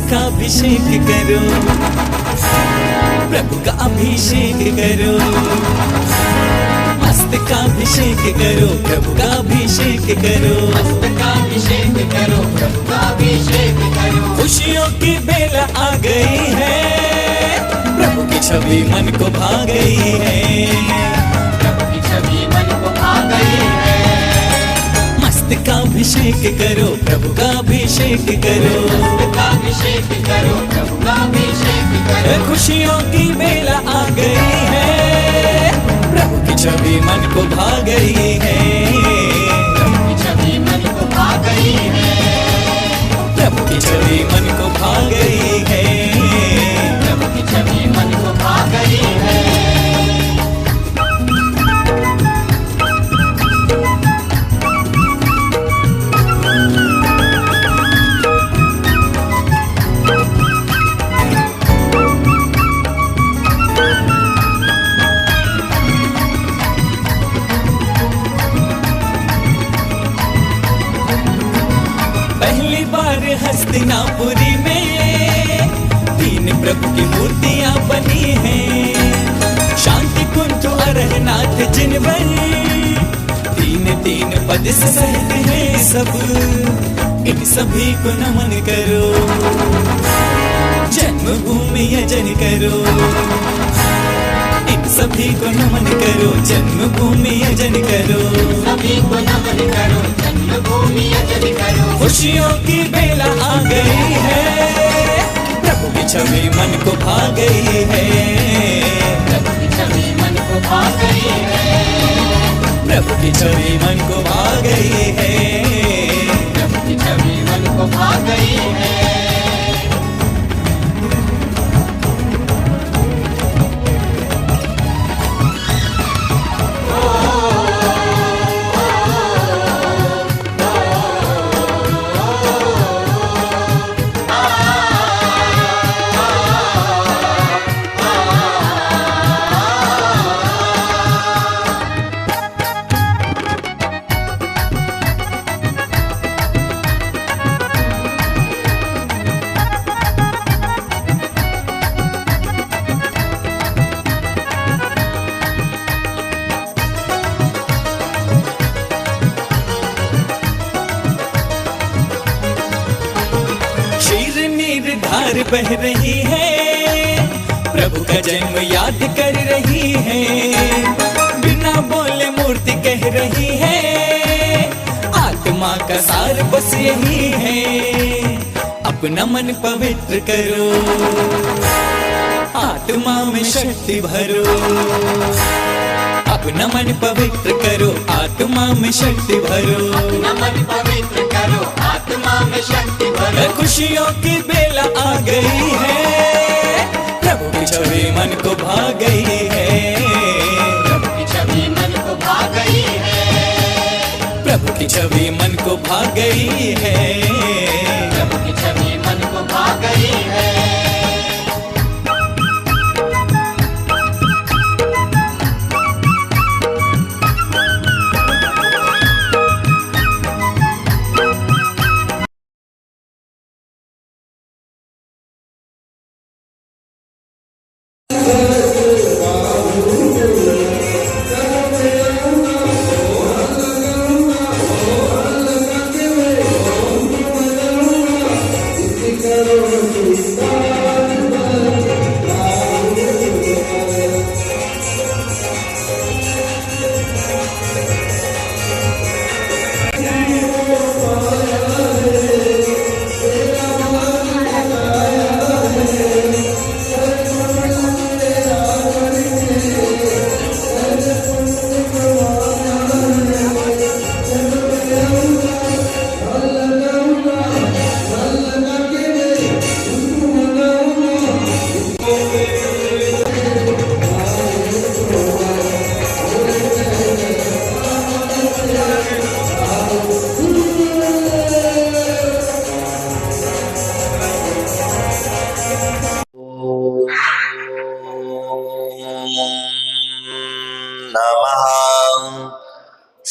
का अभिषेक करो, प्रभु का अभिषेक करो, मस्त का अभिषेक करो, प्रभु का अभिषेक करो, मस्त का अभिषेक करो, प्रभु का अभिषेक करो। खुशियों की बेला आ गई है, प्रभु की छवि मन को भा गई है, प्रभु की छवि मन को भा गई है। मस्त का अभिषेक करो, प्रभु का अभिषेक करो, मस्त का अभिषेक करो, प्रभु का अभिषेक करो। खुशियों की बेला आ गई है, प्रभु की छवि मन को भा गई है, प्रभु की छवि मन को भा गई है, प्रभु की छवि मन को भा गई है, प्रभु की छवि मन को भा गई है। पहली बार हस्तिनापुरी में तीन प्रभु की मूर्तियां बनी हैं, शांति कुंज अरहनाथ जिनवर तीन तीन पद से सहित है सब, इन सभी को नमन करो, जन्मभूमि यजन करो, इन सभी को नमन करो, जन्मभूमि यजन करो, सभी को नमन करो, जन्मभूमि यजन करो। खुशियों की बेला आ गई है, प्रभु की छवि मन को भा गई है, प्रभु की छवि मन को भा गई है, प्रभु की छवि मन को भा गई है, प्रभु की छवि मन को भा गई है। धार बह रही है, प्रभु का जन्म याद कर रही है, बिना बोले मूर्ति कह रही है, आत्मा का सार बस यही है, अपना मन पवित्र करो, आत्मा में शक्ति भरो, अपना मन पवित्र करो, आत्मा में शक्ति भरो, अपना मन पवित्र करो, आत्मा में शक्ति भरो। खुशियों की बेला आ गई है, प्रभु की छवि मन को भा गई है, प्रभु की छवि मन को भा गई है, प्रभु की छवि मन को भा गई है, प्रभु की छवि मन को भा गई है।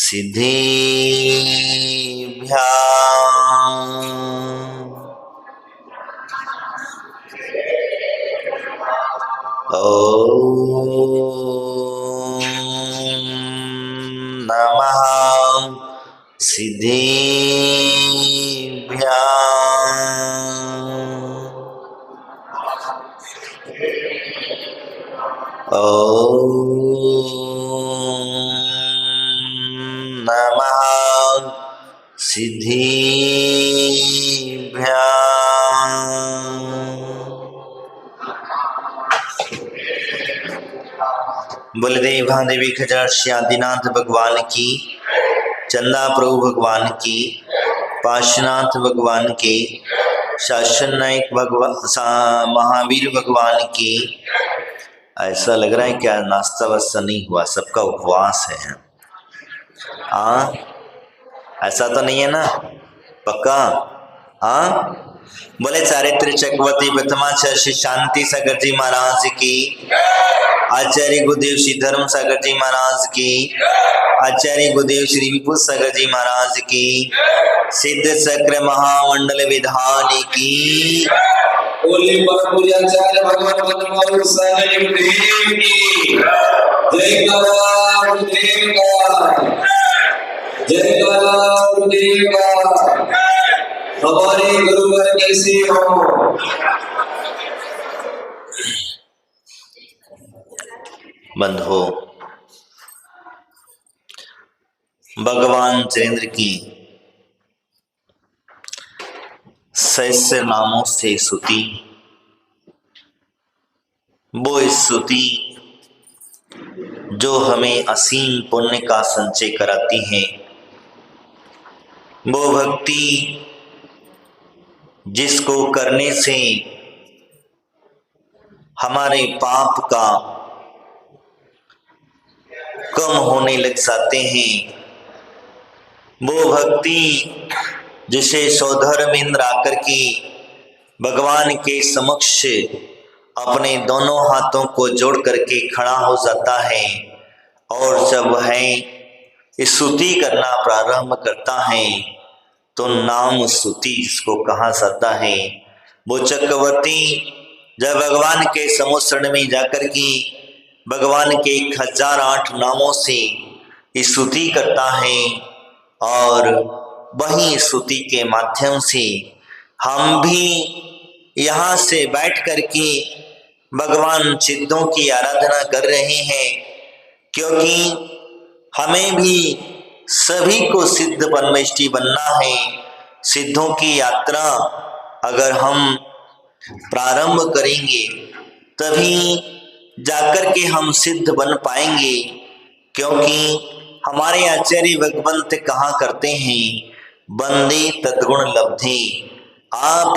सिद्धिभ्याम् ॐ नमः सिद्धेभ्याम्। ॐ नमः सिद्धेभ्याम्। बलदेव देवी खजर आदिनाथ भगवान की, चंदा प्रभु भगवान की, पार्श्वनाथ भगवान की, शासन नायक भगवान महावीर भगवान की। ऐसा लग रहा है क्या नाश्ता वास्ता नहीं हुआ, सबका उपवास है। हाँ, ऐसा तो नहीं है ना, पक्का? हाँ, बोले चारित्र चक्रवर्ती प्रथमाचार्य श्री शांति सागर जी महाराज की, आचार्य गुरुदेव श्री धर्म सागर जी महाराज की, आचार्य गुरुदेव श्री विभूत सागर जी महाराज की, सिद्ध चक्र महामंडल विधान की, बोले आचार्य भगवान गुरुदेव की जय गुरुदेव का, जय गुरुदेव का। हमारे गुरुवर कैसे हो? बंधु, भगवान चंद्र की सहस्र नामों से स्तुति, वो स्तुति जो हमें असीम पुण्य का संचय कराती है, वो भक्ति जिसको करने से हमारे पाप का कम होने लग जाते हैं, वो भक्ति जिसे सौधर्म इंद्र आकर के भगवान के समक्ष अपने दोनों हाथों को जोड़ करके खड़ा हो जाता है और जब है स्तुति करना प्रारंभ करता है तो नाम स्तुति जिसको कहा जाता है, वो चक्रवर्ती जब भगवान के समुद्र में जाकर के भगवान के 1008 नामों से स्तुति करता है और वही स्तुति के माध्यम से हम भी यहाँ से बैठ करके भगवान सिद्धों की आराधना कर रहे हैं, क्योंकि हमें भी सभी को सिद्ध परमेष्टि बनना है। सिद्धों की यात्रा अगर हम प्रारंभ करेंगे तभी जाकर के हम सिद्ध बन पाएंगे, क्योंकि हमारे आचार्य भगवंत कहा करते हैं वंदे तद्गुण लब्धे। आप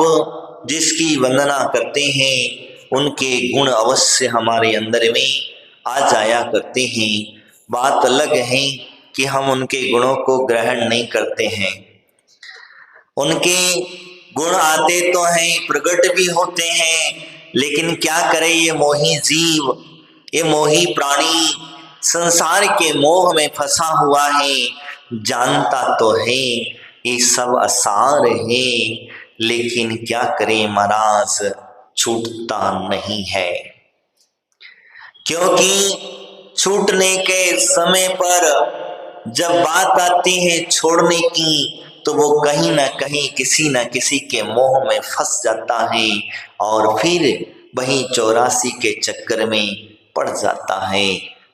जिसकी वंदना करते हैं उनके गुण अवश्य हमारे अंदर में आ जाया करते हैं। बात अलग है कि हम उनके गुणों को ग्रहण नहीं करते हैं। उनके गुण आते तो हैं, प्रकट भी होते हैं, लेकिन क्या करे ये मोही जीव, ये मोही प्राणी संसार के मोह में फंसा हुआ है। जानता तो है ये सब असार है, लेकिन क्या करे महाराज, छूटता नहीं है। क्योंकि छूटने के समय पर जब बात आती है छोड़ने की, तो वो कहीं ना कहीं किसी न किसी के मोह में फंस जाता है और फिर वही 84 के चक्कर में पड़ जाता है।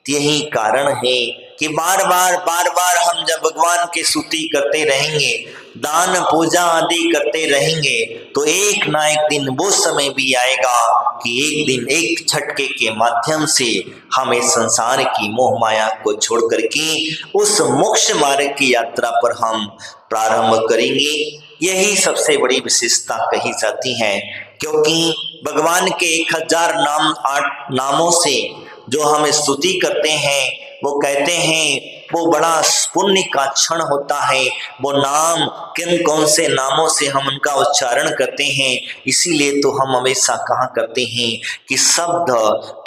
यही कारण है कि बार बार हम जब भगवान की स्तुति करते रहेंगे, दान पूजा आदि करते रहेंगे, तो एक ना एक दिन वो समय भी आएगा कि एक दिन एक झटके के माध्यम से हम इस संसार की मोह माया को छोड़ करके उस मोक्ष मार्ग की यात्रा पर हम प्रारंभ करेंगे। यही सबसे बड़ी विशेषता कही जाती है, क्योंकि भगवान के 1008 नामों से जो हम स्तुति करते हैं, वो कहते हैं वो बड़ा पुण्य का क्षण होता है। वो नाम किन कौन से नामों से हम उनका उच्चारण करते हैं, इसीलिए तो हम हमेशा कहा करते हैं कि शब्द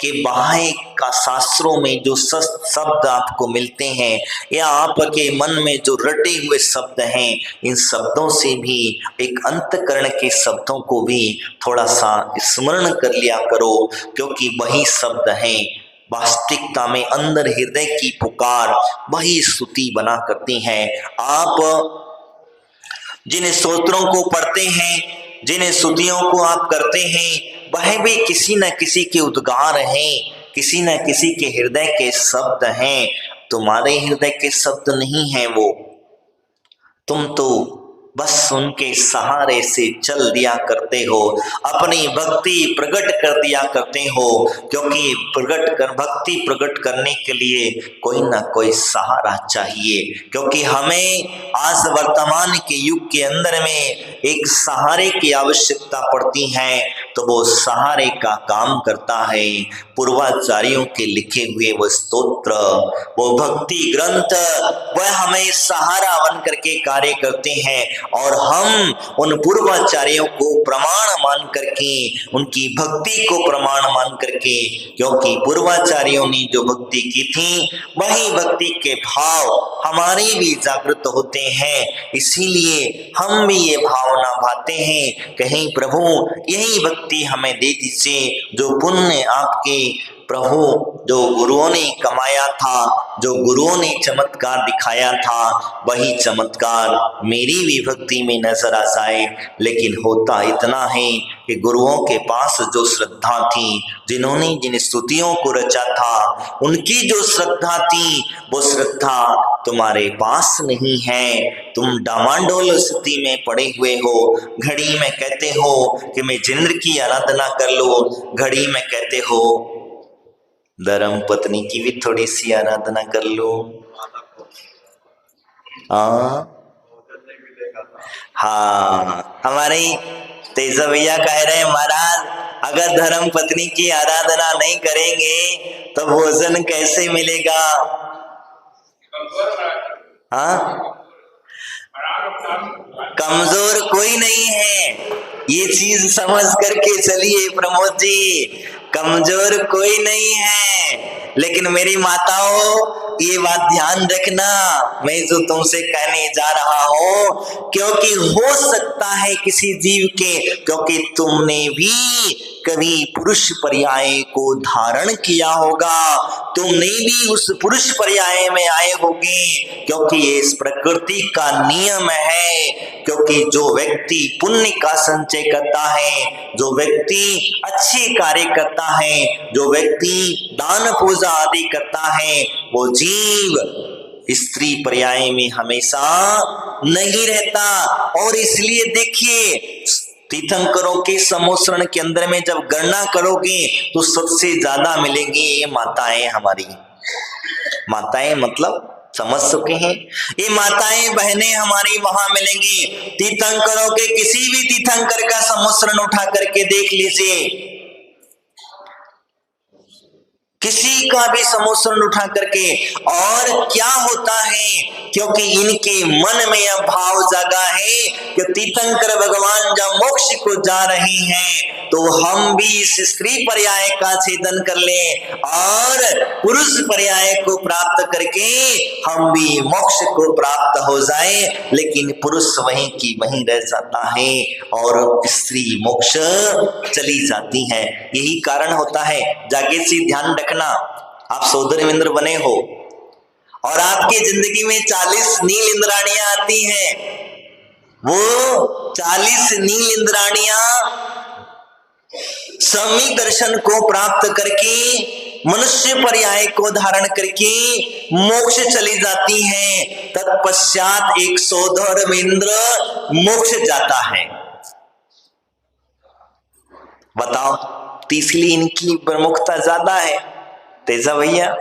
के बाहे का शास्त्रों में जो शब्द आपको मिलते हैं या आपके मन में जो रटे हुए शब्द हैं, इन शब्दों से भी एक अंतकरण के शब्दों को भी थोड़ा सा स्मरण कर लिया करो, क्योंकि वही शब्द हैं वास्तविकता में अंदर हृदय की पुकार, वही स्तुति बना करती हैं। आप जिन स्तोत्रों को पढ़ते हैं, जिन स्तुतियों को आप करते हैं, वह भी किसी न किसी के उद्गार हैं, किसी न किसी के हृदय के शब्द हैं। तुम्हारे हृदय के शब्द नहीं हैं वो, तुम तो बस उनके सहारे से चल दिया करते हो, अपनी भक्ति प्रकट कर दिया करते हो, क्योंकि भक्ति प्रकट करने के लिए कोई ना कोई सहारा चाहिए। क्योंकि हमें आज वर्तमान के युग के अंदर में एक सहारे की आवश्यकता पड़ती है, तो वो सहारे का काम करता है पूर्वाचार्यों के लिखे हुए वो स्तोत्र, वो भक्ति ग्रंथ, वह हमें सहारा बन करके कार्य करते हैं। और हम उन पूर्वाचार्यों को प्रमाण मान करके, उनकी भक्ति को प्रमाण मान करके, क्योंकि पूर्वाचार्यों ने जो भक्ति की थी वही भक्ति के भाव हमारे भी जागृत होते हैं, इसीलिए हम भी ये भावना भाते हैं, कहीं प्रभु यही भक्ति हमें दे दीजिए, जो पुण्य आपके प्रभु जो गुरुओं ने कमाया था, जो गुरुओं ने चमत्कार दिखाया था, वही चमत्कार मेरी भी भक्ति में नजर आ जाए। लेकिन होता इतना है कि गुरुओं के पास जो श्रद्धा थी, जिन्होंने जिन स्तुतियों को रचा था, उनकी जो श्रद्धा थी, वो श्रद्धा तुम्हारे पास नहीं है। तुम डामाडोल स्थिति में पड़े हुए हो, घड़ी में कहते हो कि मैं जिंद्र की आराधना कर लो, घड़ी में कहते हो धर्म पत्नी की भी थोड़ी सी आराधना कर लो। हाँ, हमारे तेजा भैया कह रहे हैं महाराज, अगर धर्म पत्नी की आराधना नहीं करेंगे तो भोजन कैसे मिलेगा? हाँ, कमजोर कोई नहीं है, ये चीज समझ करके चलिए प्रमोद जी, कमजोर कोई नहीं है। लेकिन मेरी माताओं, ये बात ध्यान रखना, मैं जो तुमसे कहने जा रहा हूं, क्योंकि हो सकता है किसी जीव के, क्योंकि तुमने भी कभी पुरुष पर्याय को धारण किया होगा, तुमने भी उस पुरुष पर्याय में आए होगे, क्योंकि ये इस प्रकृति का नियम है। क्योंकि जो व्यक्ति पुण्य का संचय करता है, जो व्यक्ति अच्छे कार्य करता है, जो व्यक्ति दान पूजा आदि करता है, वो जीव स्त्री पर्याय में हमेशा नहीं रहता। और इसलिए देखिए, तीर्थंकरों के समोसरण के अंदर में जब गणना करोगे तो सबसे ज्यादा मिलेंगी ये माताएं, हमारी माताएं, मतलब समझ चुके हैं, ये माताएं बहनें हमारी वहां मिलेंगी। तीर्थंकरों के किसी भी तीर्थंकर का समोसरण उठा करके देख लीजिए, किसी का भी समोसरण उठा करके, और क्या होता है, क्योंकि इनके मन में यह भाव जागा है कि तीर्थंकर भगवान जब मोक्ष को जा रहे हैं तो हम भी इस स्त्री पर्याय का छेदन कर लें और पुरुष पर्याय को प्राप्त करके हम भी मोक्ष को प्राप्त हो जाए। लेकिन पुरुष वहीं की वहीं रह जाता है और स्त्री मोक्ष चली जाती है। यही कारण होता है। जागे से ध्यान रखना, आप सौदर्येंद्र बने हो और आपकी जिंदगी में 40 नील इंद्राणियां आती हैं। वो 40 नील इंद्राणियां सम्यक दर्शन को प्राप्त करके मनुष्य पर्याय को धारण करके मोक्ष चली जाती हैं। तत्पश्चात एक सौधर्मेंद्र मोक्ष जाता है। बताओ, तीसरी इनकी प्रमुखता ज्यादा है। तेजा भैया,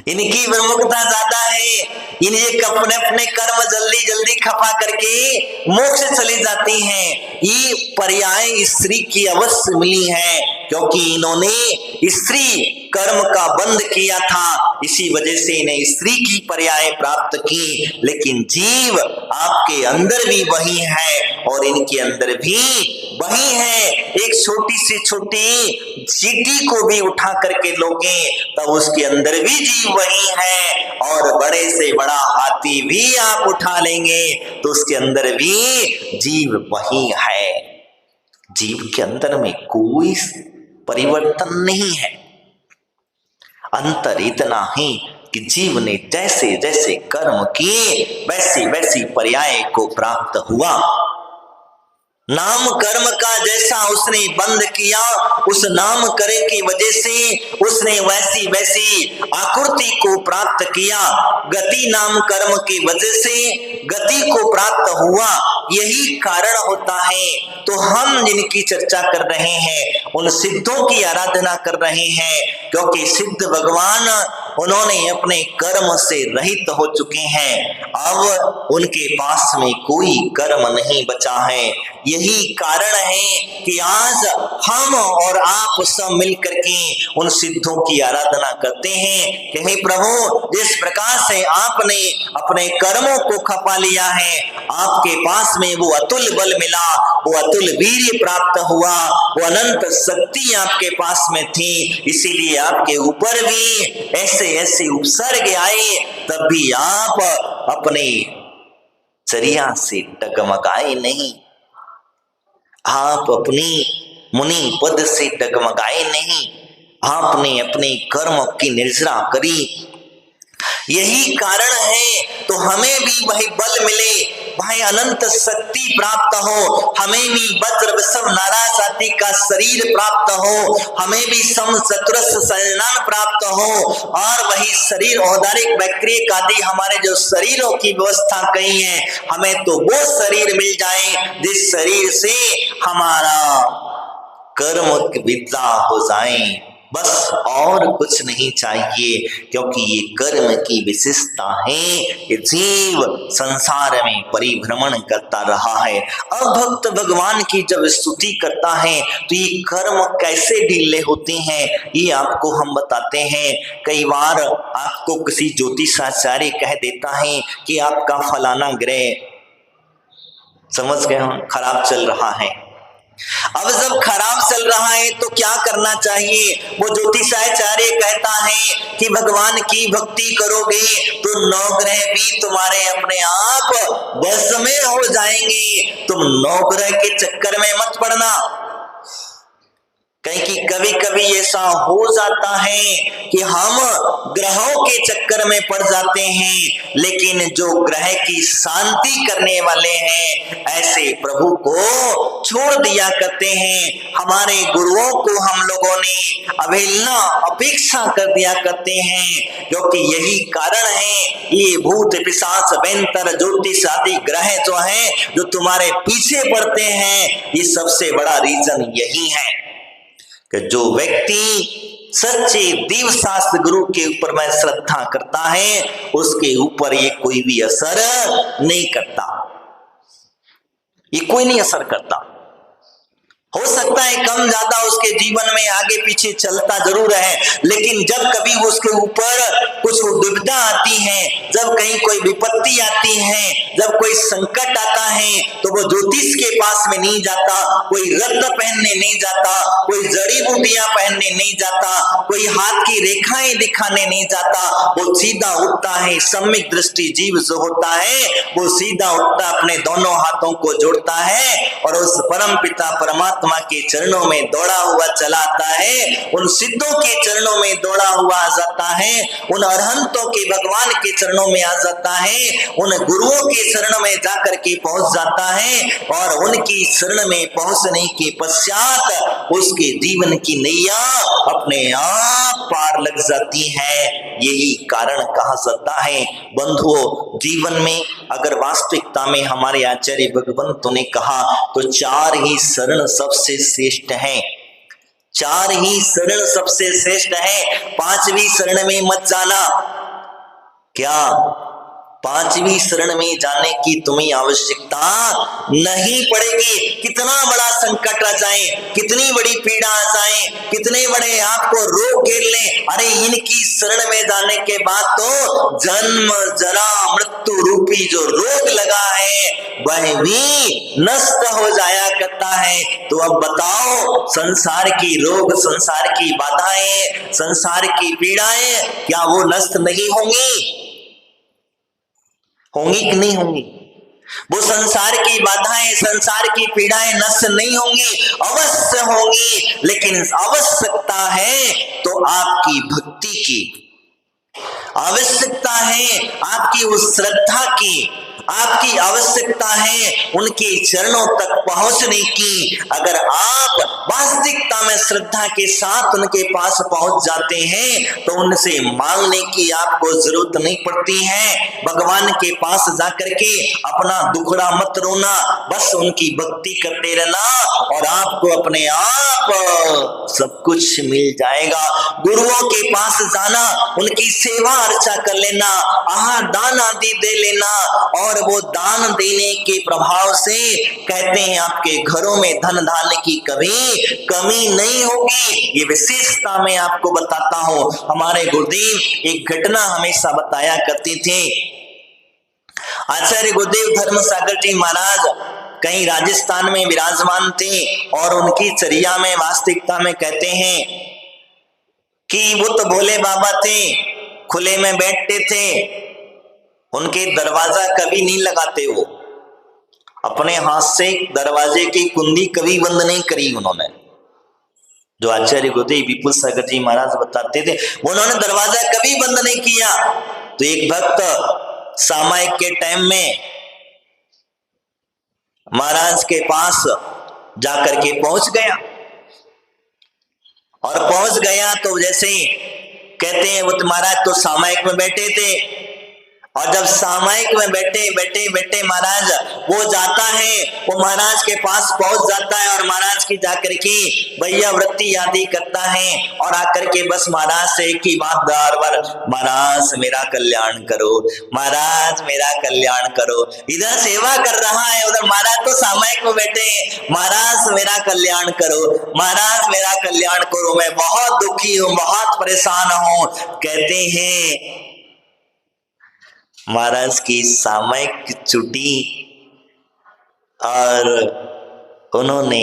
इनकी प्रमुखता ज्यादा है। इन्हें अपने अपने कर्म जल्दी जल्दी खपा करके मोक्ष चली जाती हैं। ये पर्याय स्त्री की अवश्य मिली है, क्योंकि इन्होंने स्त्री कर्म का बंध किया था, इसी वजह से इन्हें स्त्री की पर्याय प्राप्त की। लेकिन जीव आपके अंदर भी वही है और इनके अंदर भी वही है। एक छोटी से छोटी चींटी को भी उठा करके लोगे तब उसके अंदर भी जीव वही है, और बड़े से बड़ा हाथी भी आप उठा लेंगे तो उसके अंदर भी जीव वही है। जीव के अंदर में कोई परिवर्तन नहीं है। अंतर इतना ही कि जीव ने जैसे जैसे कर्म किए वैसे वैसी पर्याय को प्राप्त हुआ। नाम कर्म का जैसा उसने बंद किया, उस नाम करे की वजह से उसने वैसी वैसी आकृति को प्राप्त किया। गति नाम कर्म की वजह से गति को प्राप्त हुआ, यही कारण होता है। तो हम जिनकी चर्चा कर रहे हैं उन सिद्धों की आराधना कर रहे हैं, क्योंकि सिद्ध भगवान उन्होंने अपने कर्म से रहित हो चुके हैं। अब उनके पास में कोई कर्म नहीं बचा है। यही कारण है कि आज हम और आप सब मिलकर के उन सिद्धों की आराधना करते हैं कि हे प्रभु, जिस प्रकार से आपने अपने कर्मों को खपा लिया है, आपके पास में वो अतुल बल मिला, वो अतुल वीर्य प्राप्त हुआ, वो अनंत शक्ति आपके पास में थी, इसीलिए आपके ऊपर भी ऐसे ऐसे उपसर्ग आए, तब भी आप अपने चर्या से डगमगाए नहीं, आप अपनी मुनि पद से डगमगाए नहीं, आपने अपने कर्म की निर्जरा करी। यही कारण है तो हमें भी वही बल मिले, वही अनंत शक्ति प्राप्त हो, हमें भी वज्र विषम नाराज आदि का शरीर प्राप्त हो, हमें भी सम चतुरस संज्ञान प्राप्त हो, और वही शरीर औदारिक वैक्रिक आदि हमारे जो शरीरों की व्यवस्था कही है, हमें तो वो शरीर मिल जाए जिस शरीर से हमारा कर्म विद्या हो जाए, बस और कुछ नहीं चाहिए। क्योंकि ये कर्म की विशेषता है कि जीव संसार में परिभ्रमण करता रहा है। अब भक्त भगवान की जब स्तुति करता है तो ये कर्म कैसे ढीले होते हैं ये आपको हम बताते हैं। कई बार आपको किसी ज्योतिषाचार्य कह देता है कि आपका फलाना ग्रह, समझ गए हम, खराब चल रहा है। अब जब खराब चल रहा है तो क्या करना चाहिए? वो ज्योतिषाचार्य कहता है कि भगवान की भक्ति करोगे तो 9 ग्रह भी तुम्हारे अपने आप वश में हो जाएंगे। तुम 9 ग्रह के चक्कर में मत पड़ना, कहीं कि कभी कभी ऐसा हो जाता है कि हम ग्रहों के चक्कर में पड़ जाते हैं, लेकिन जो ग्रह की शांति करने वाले हैं ऐसे प्रभु को छोड़ दिया करते हैं। हमारे गुरुओं को हम लोगों ने अवहेलना अपेक्षा कर दिया करते हैं, क्योंकि यही कारण है ये भूत पिशाच वेंतर ज्योतिष आदि ग्रह जो हैं जो तुम्हारे पीछे पड़ते हैं, ये सबसे बड़ा रीजन यही है कि जो व्यक्ति सच्चे देव शास्त्र गुरु के ऊपर में श्रद्धा करता है उसके ऊपर ये कोई भी असर नहीं करता, ये कोई नहीं असर करता। हो सकता है कम ज्यादा उसके जीवन में आगे पीछे चलता जरूर है, लेकिन जब कभी उसके ऊपर कुछ दुविधा आती है, जब कहीं कोई विपत्ति आती है, जब कोई संकट आता है तो वो ज्योतिष के पास में नहीं जाता, कोई रत्न पहनने नहीं जाता, कोई जड़ी बूटियां पहनने नहीं जाता, कोई हाथ की रेखाएं दिखाने नहीं जाता, वो सीधा उठता है। सम्यक दृष्टि जीव जो होता है वो सीधा उठता, अपने दोनों हाथों को जोड़ता है और उस परम पिता परमात्मा के चरणों में दौड़ा हुआ चला आता है, उन सिद्धों के चरणों में दौड़ा हुआ आ जाता है, उन अरहंतों के भगवान के चरणों में आ जाता है, उन गुरुओं के शरण में जाकर के पहुंच जाता है, और उनकी शरण में पहुंचने के पश्चात उसके जीवन की नैया अपने आप पार लग जाती है। यही कारण कहा जाता है। बंधुओं, जीवन में अगर वास्तविकता में हमारे आचार्य भगवंतों ने कहा तो 4 ही शरण सबसे श्रेष्ठ है, 4 ही शरण सबसे श्रेष्ठ है। 5वीं शरण में मत जाना। क्या? पांचवी शरण में जाने की तुम्हें आवश्यकता नहीं पड़ेगी। कितना बड़ा संकट आ जाए, कितनी बड़ी पीड़ा आ जाए, कितने बड़े आपको रोग घेर ले, अरे इनकी शरण में जाने के बाद तो जन्म जरा मृत्यु रूपी जो रोग लगा है वह भी नष्ट हो जाया करता है। तो अब बताओ, संसार की रोग, संसार की बाधाएं, संसार की पीड़ाएं, क्या वो नष्ट नहीं होंगी? होंगी कि नहीं होंगी? वो संसार की बाधाएं, संसार की पीड़ाएं नष्ट नहीं होंगी? अवश्य होंगी, लेकिन आवश्यकता है तो आपकी भक्ति की, आवश्यकता है आपकी उस श्रद्धा की, आपकी आवश्यकता है उनके चरणों तक पहुंचने की। अगर आप वास्तविकता में श्रद्धा के साथ उनके पास पहुंच जाते हैं तो उनसे मांगने की आपको जरूरत नहीं पड़ती है। भगवान के पास जाकर के अपना दुखड़ा मत रोना, बस उनकी भक्ति करते रहना और आपको अपने आप सब कुछ मिल जाएगा। गुरुओं के पास जाना, उनकी सेवा अर्चा कर लेना, आहार दान आदि दे लेना, और वो दान देने के प्रभाव से कहते हैं आपके घरों में धन धान्य की कभी कमी नहीं होगी। ये विशेषता मैं आपको बताता हूं। हमारे गुरुदेव एक घटना हमेशा बताया करते थे। आचार्य गुरुदेव धर्म सागर जी महाराज कहीं राजस्थान में विराजमान थे और उनकी चर्या में वास्तविकता में कहते हैं कि वो तो भोले बाबा थे, खुले में बैठते थे, उनके दरवाजा कभी नहीं लगाते, वो अपने हाथ से दरवाजे की कुंडी कभी बंद नहीं करी उन्होंने। जो आचार्य गुरुदेव विपुल सागर जी महाराज बताते थे, उन्होंने दरवाजा कभी बंद नहीं किया। तो एक भक्त सामायिक के टाइम में महाराज के पास जाकर के पहुंच गया, और पहुंच गया तो जैसे कहते हैं वो महाराज तो सामायिक में बैठे थे, और जब सामायिक में बैठे महाराज वो जाता है, वो महाराज के पास पहुंच जाता है और महाराज की जाकर के भैया वृत्ति आदि करता है, और आकर के बस महाराज से एक ही बात बार बार, महाराज मेरा कल्याण करो, महाराज मेरा कल्याण करो। इधर सेवा कर रहा है, उधर महाराज तो सामायिक में बैठे हैं, महाराज मेरा कल्याण करो, महाराज मेरा कल्याण करो, मैं बहुत दुखी हूं, बहुत परेशान हूं। कहते हैं महाराज की सामायिक छुट्टी और उन्होंने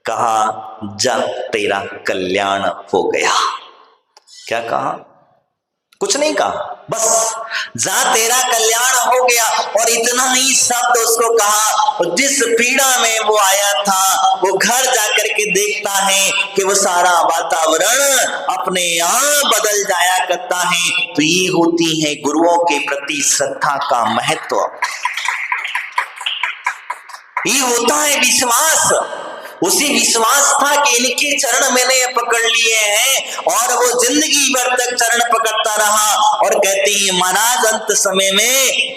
कहा जा तेरा कल्याण हो गया। क्या कहा? कुछ नहीं कहा, बस जा तेरा कल्याण हो गया। और इतना ही शब्द उसको कहा, जिस पीड़ा में वो आया था वो घर जाकर के देखता है कि वो सारा वातावरण अपने आप बदल जाया करता है। तो ये होती है गुरुओं के प्रति श्रद्धा का महत्व, ये होता है विश्वास। उसी विश्वास था कि इनके चरण मैंने पकड़ लिए हैं, और वो जिंदगी भर तक चरण पकड़ता रहा। और कहते हैं महाराज अंत समय में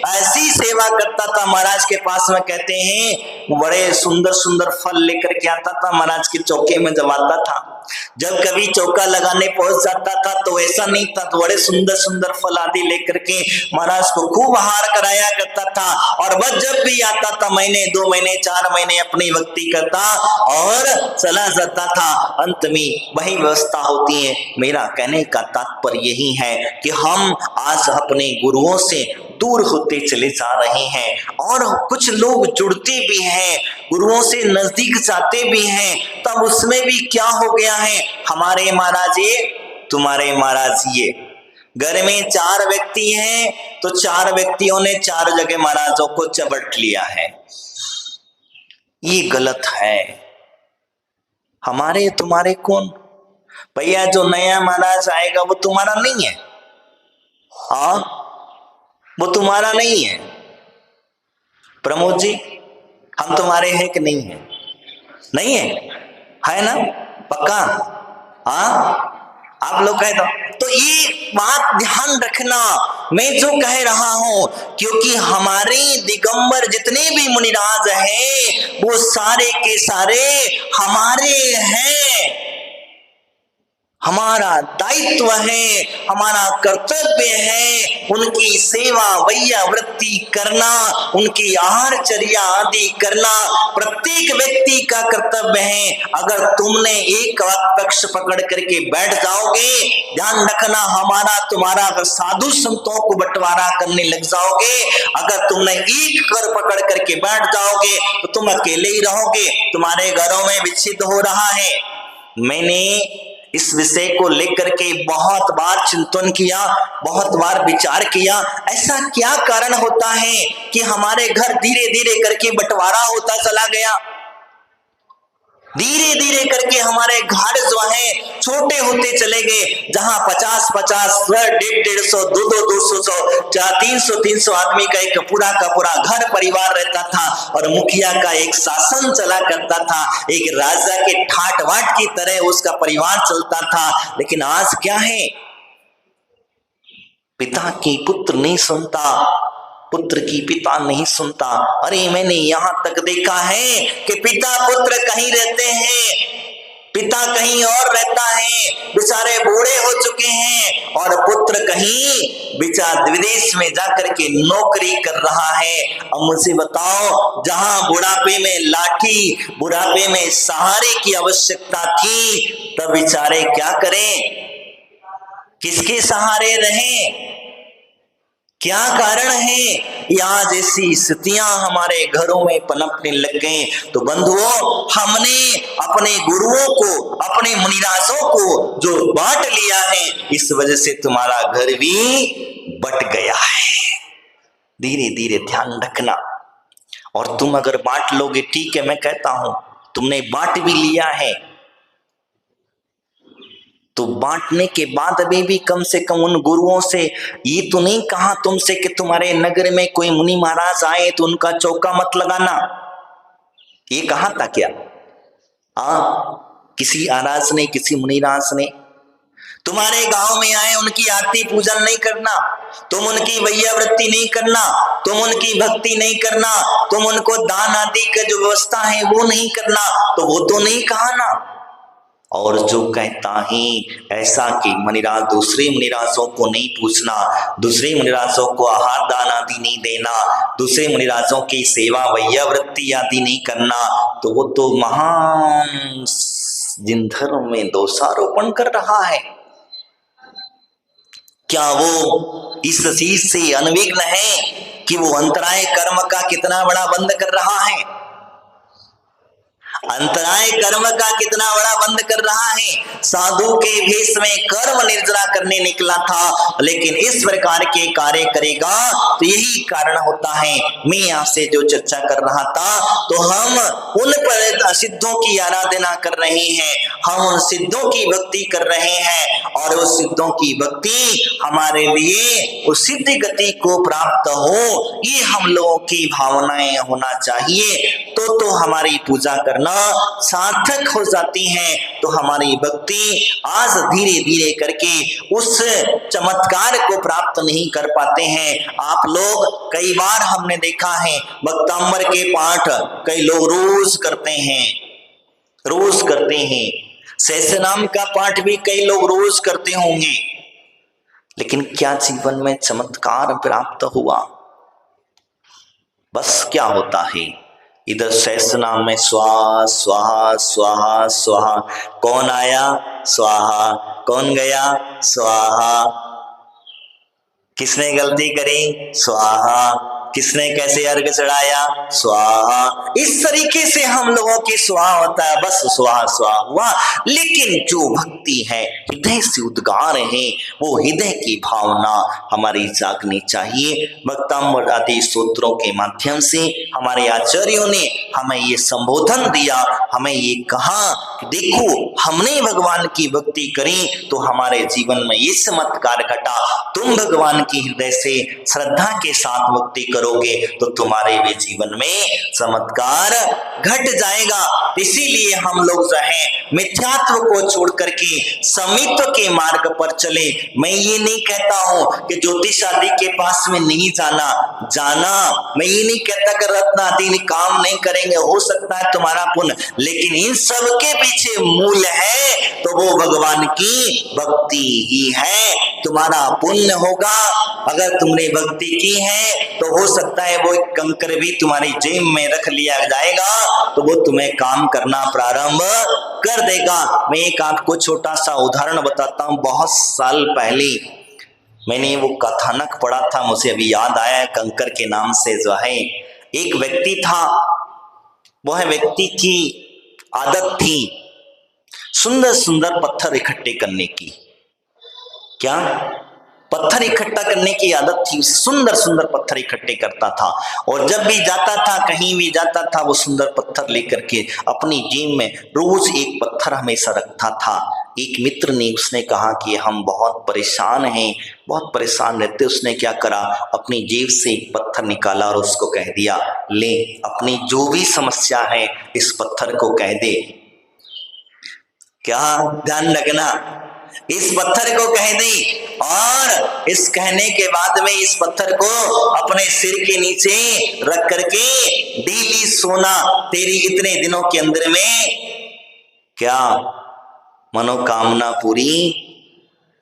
ऐसी सेवा करता था, महाराज के पास में कहते हैं बड़े सुंदर सुंदर फल लेकर के आता था महाराज के चौके में जब आता था। जब कभी चौका लगाने पहुंच जाता था तो ऐसा नहीं था, तो बड़े सुंदर सुंदर फल आदि लेकर के महाराज को खूब आहार कराया करता था। और वह जब भी आता था महीने 2 महीने 4 महीने अपनी भक्ति करता और चला जाता था। अंत में वही व्यवस्था होती है। मेरा कहने का तात्पर्य यही है कि हम आज अपने गुरुओं से दूर होते चले जा रहे हैं, और कुछ लोग जुड़ते भी हैं, गुरुओं से नजदीक जाते भी हैं। तब उसमें भी क्या हो गया है, हमारे महाराज ये, तुम्हारे महाराज ये। घर में 4 व्यक्ति हैं तो 4 व्यक्तियों ने 4 जगह महाराजों को चबट लिया है। ये गलत है। हमारे तुम्हारे कौन? भैया जो नया महाराज आएगा वो तुम्हारा नहीं है, हाँ वो तुम्हारा नहीं है। प्रमोद जी हम तुम्हारे हैं कि नहीं है? नहीं है, है ना? पक्का? हाँ आप लोग कह दो। तो ये बात ध्यान रखना मैं जो कह रहा हूं, क्योंकि हमारे दिगंबर जितने भी मुनिराज हैं वो सारे के सारे हमारे हैं, हमारा दायित्व है, हमारा कर्तव्य है उनकी सेवा वैया वृत्ति करना, उनकी आहारचर्या आदि करना प्रत्येक व्यक्ति का कर्तव्य है। अगर तुमने एक पक्ष पकड़ करके बैठ जाओगे, ध्यान रखना हमारा तुम्हारा, अगर साधु संतों को बंटवारा करने लग जाओगे, अगर तुमने एक कर पकड़ करके बैठ जाओगे तो तुम अकेले ही रहोगे, तुम्हारे घरों में विच्छिन्न हो रहा है। मैंने इस विषय को लेकर के बहुत बार चिंतन किया, बहुत बार विचार किया, ऐसा क्या कारण होता है कि हमारे घर धीरे धीरे करके बंटवारा होता चला गया, धीरे धीरे करके हमारे घर जो है छोटे होते चले गए। जहां 50-50, 150-150, 200-200, 300-300 आदमी का एक पूरा का पूरा घर परिवार रहता था और मुखिया का एक शासन चला करता था, एक राजा के ठाट बाट की तरह उसका परिवार चलता था। लेकिन आज क्या है, पिता की पुत्र नहीं सुनता, पुत्र की पिता नहीं सुनता। अरे मैंने यहां तक देखा है कि पिता पुत्र कहीं रहते हैं, पिता कहीं और रहता है, बेचारे बूढ़े हो चुके हैं, और पुत्र कहीं बेचारा विदेश में जाकर के नौकरी कर रहा है। अब मुझे बताओ, जहां बुढ़ापे में लाठी, बुढ़ापे में सहारे की आवश्यकता थी, तब बेचारे क्या करें, किसके सहारे रहें? क्या कारण है? यहाँ जैसी स्थितियां हमारे घरों में पनपने लग गए। तो बंधुओं, हमने अपने गुरुओं को, अपने मुनिराजों को जो बांट लिया है, इस वजह से तुम्हारा घर भी बट गया है। धीरे धीरे ध्यान रखना। और तुम अगर बांट लोगे, ठीक है, मैं कहता हूं तुमने बांट भी लिया है, तो बांटने के बाद अभी भी कम से कम उन गुरुओं से ये तो नहीं कहा तुमसे कि तुम्हारे नगर में कोई मुनि महाराज आए तो उनका चौका मत लगाना, ये कहा था क्या? किसी महाराज ने, किसी मुनिराज ने तुम्हारे गांव में आए, उनकी आरती पूजन नहीं करना, तुम उनकी वैयावृत्ति नहीं करना, तुम उनकी भक्ति नहीं करना, तुम उनको दान आदि का जो व्यवस्था है वो नहीं करना, तो वो तो नहीं कहा ना। और जो कहता ही ऐसा कि मुनिराज, दूसरे मुनिराजों को नहीं पूछना, दूसरे मुनिराजों को आहार दान आदि नहीं देना, दूसरे मुनिराजों की सेवा वैयावृत्ति आदि नहीं करना, तो वो तो महान जिन धर्म में दोषारोपण कर रहा है। क्या वो इस चीज से अनविघ्न है कि वो अंतराय कर्म का कितना बड़ा बंद कर रहा है? अंतराय कर्म का कितना बड़ा बंद कर रहा है। साधु के भेष में कर्म निर्जरा करने निकला था, लेकिन इस प्रकार के कार्य करेगा तो यही कारण होता है। मैं आपसे जो चर्चा कर रहा था, तो हम उन पर सिद्धों की आराधना कर रहे हैं, हम उन सिद्धों की भक्ति कर रहे हैं, और उस सिद्धों की भक्ति हमारे लिए उस सिद्ध गति को प्राप्त हो, ये हम लोगों की भावनाएं होना चाहिए। तो हमारी पूजा करना सार्थक हो जाती है। तो हमारी भक्ति आज धीरे धीरे करके उस चमत्कार को प्राप्त नहीं कर पाते हैं। आप लोग कई बार हमने देखा है, भक्तांबर के पाठ कई लोग रोज करते हैं, रोज करते हैं। सहस्रनाम का पाठ भी कई लोग रोज करते होंगे, लेकिन क्या जीवन में चमत्कार प्राप्त हुआ? बस क्या होता है, इधर सहस्रनाम में स्वाहा स्वाहा स्वाहा स्वाहा, कौन आया स्वाहा, कौन गया स्वाहा, किसने गलती करी स्वाहा, किसने कैसे अर्घ चढ़ाया स्वाहा। इस तरीके से हम लोगों की स्वाहा होता है, बस स्वाहा स्वाहा हुआ। लेकिन जो भक्ति है, हृदय से उद्गार है, वो हृदय की भावना हमारी जागनी चाहिए। भक्तामृत आदि सूत्रों के माध्यम से हमारे आचार्यों ने हमें ये संबोधन दिया, हमें ये कहा कि देखो, हमने भगवान की भक्ति करी तो हमारे जीवन में ये चमत्कार घटा। तुम भगवान की हृदय से श्रद्धा के साथ भक्ति करोगे तो तुम्हारे भी जीवन में चमत्कार घट जाएगा। इसीलिए हम लोग जो है मिथ्यात्व को छोड़ करके समित्व के मार्ग पर चले। मैं ये नहीं कहता हूं कि ज्योतिष आदि के पास में नहीं जाना, मैं ये नहीं कहता कि रत्न आदि काम नहीं करेंगे, हो सकता है तुम्हारा पुण्य, लेकिन इन सब के पीछे मूल है तो वो भगवान की भक्ति ही है। तुम्हारा पुण्य होगा, अगर तुमने भक्ति की है तो हो सकता है वो एक कंकर भी तुम्हारी जेब में रख लिया जाएगा तो वो तुम्हें काम करना प्रारंभ कर देगा। मैं एक आपको छोटा सा उदाहरण बताता हूं। बहुत साल पहले मैंने वो कथानक पढ़ा था, मुझे अभी याद आया, कंकर के नाम से जो है एक व्यक्ति था। वह व्यक्ति की आदत थी सुंदर सुंदर पत्थर इकट्ठे करने की। क्या पत्थर इकट्ठा करने की आदत थी, सुंदर सुंदर पत्थर इकट्ठे करता था और जब भी जाता था, कहीं भी जाता था, वो सुंदर पत्थर लेकर के अपनी जेब में रोज एक पत्थर हमेशा रखता था। एक मित्र ने उसने कहा कि हम बहुत परेशान हैं, बहुत परेशान रहते। उसने क्या करा, अपनी जेब से एक पत्थर निकाला और उसको कह दिया, ले अपनी जो भी समस्या है इस पत्थर को कह दे। क्या ध्यान रखना, इस पत्थर को कह दी और इस कहने के बाद में इस पत्थर को अपने सिर के नीचे रख करके डेली सोना, तेरी इतने दिनों के अंदर में क्या मनोकामना पूरी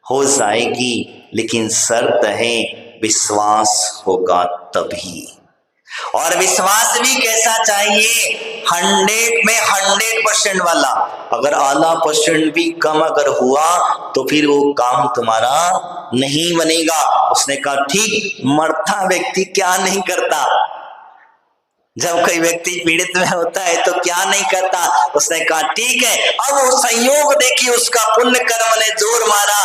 हो जाएगी, लेकिन शर्त है विश्वास होगा तभी। और विश्वास भी कैसा चाहिए, 100% वाला। अगर आधा % भी कम अगर हुआ तो फिर वो काम तुम्हारा नहीं बनेगा। उसने कहा ठीक, मरता व्यक्ति क्या नहीं करता, जब कोई व्यक्ति पीड़ित में होता है तो क्या नहीं करता। उसने कहा ठीक है। अब वो संयोग देखिए, उसका पुण्य कर्म ने जोर मारा,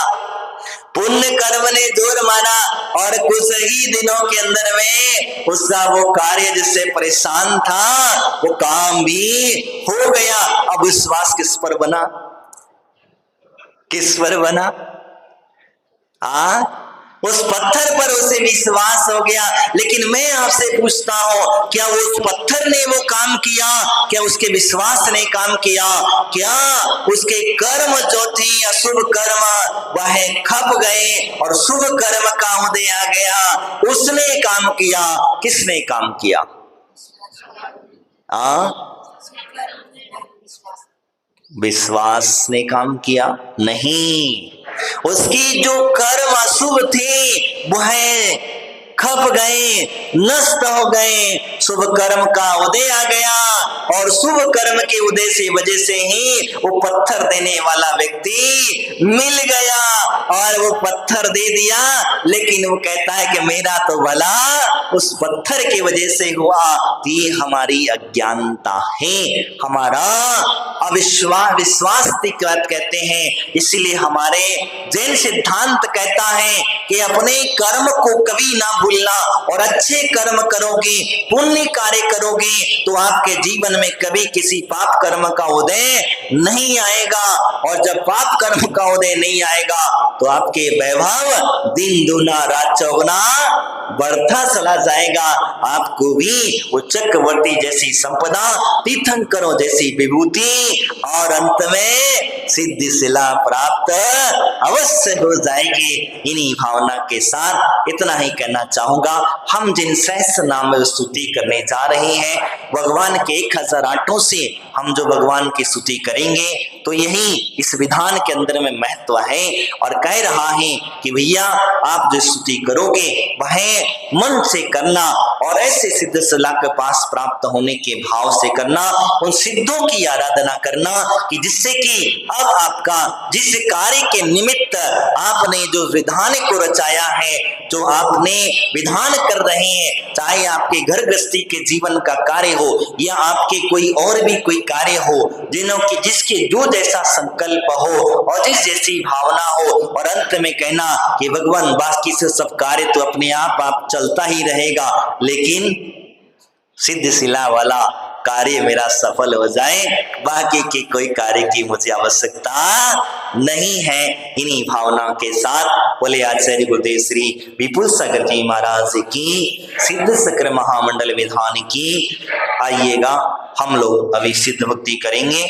पुण्य कर्म ने जोर मारा और कुछ ही दिनों के अंदर में उसका वो कार्य जिससे परेशान था वो काम भी हो गया। अब विश्वास किस पर बना, किस पर बना? उस पत्थर पर उसे विश्वास हो गया। लेकिन मैं आपसे पूछता हूं, क्या उस पत्थर ने वो काम किया? क्या उसके विश्वास ने काम किया? क्या उसके कर्म जो थे अशुभ कर्म वह खप गए और शुभ कर्म का उदय आ गया? उसने काम किया, किसने काम किया? विश्वास ने काम किया? नहीं, उसकी जो कर्म अशुभ थे वह खप गए, नष्ट हो गए, शुभ कर्म का उदय आ गया और शुभ कर्म के उदय से वजह से ही वो पत्थर देने वाला व्यक्ति मिल गया और वो पत्थर दे दिया। लेकिन वो कहता है कि मेरा तो भला उस पत्थर की वजह से हुआ। ये हमारी अज्ञानता है, हमारा अविश्वास, विश्वास की बात कहते हैं। इसलिए हमारे जैन सिद्धांत कहता है कि अपने कर्म को कभी ना भूलना और अच्छे कर्म करोगे, पुण्य कार्य करोगे तो आपके जीवन में कभी किसी पाप कर्म का उदय नहीं आएगा। और जब पाप कर्म का उदय नहीं आएगा तो आपके वैभव दिन दूना रात चौगुना बढ़ता चला जाएगा। आपको भी वो चक्रवर्ती जैसी संपदा, तीर्थंकरों जैसी विभूति और अंत में सिद्धि शिला प्राप्त अवश्य हो जाएगी। इन्हीं भावना के साथ इतना ही कहना चाहूंगा। हम जिन सहस्र नाम स्तुति करने जा रहे हैं, भगवान के 1008 से हम जो भगवान की स्तुति करेंगे तो यही इस विधान के अंदर में महत्व है। और कह रहा है कि भैया आप जो स्तुति करोगे वह मन से करना और ऐसे सिद्ध शिला के पास प्राप्त होने के भाव से करना, उन सिद्धों की आराधना करना कि जिससे कि अब आपका जिस कार्य के निमित्त आपने जो विधान को रचाया है, जो आपने विधान कर रहे हैं, चाहे आपके घर गृहस्थी के जीवन का कार्य हो या आपके कोई और भी कोई कार्य हो, जिसके जो जैसा संकल्प हो और जिस जैसी भावना हो, और अंत में कहना कि भगवान बाकी से सब कार्य तो अपने आप चलता ही रहेगा, लेकिन सिद्ध शिला वाला कार्य मेरा सफल हो जाए, बाकी की कोई कार्य की मुझे आवश्यकता नहीं है। इन्हीं भावनाओं के साथ बोले आचार्य गुरुदेव श्री विपुल सागर जी महाराज की, सिद्ध सक्र महामंडल विधान की। आइएगा हम लोग अभी सिद्ध भक्ति करेंगे।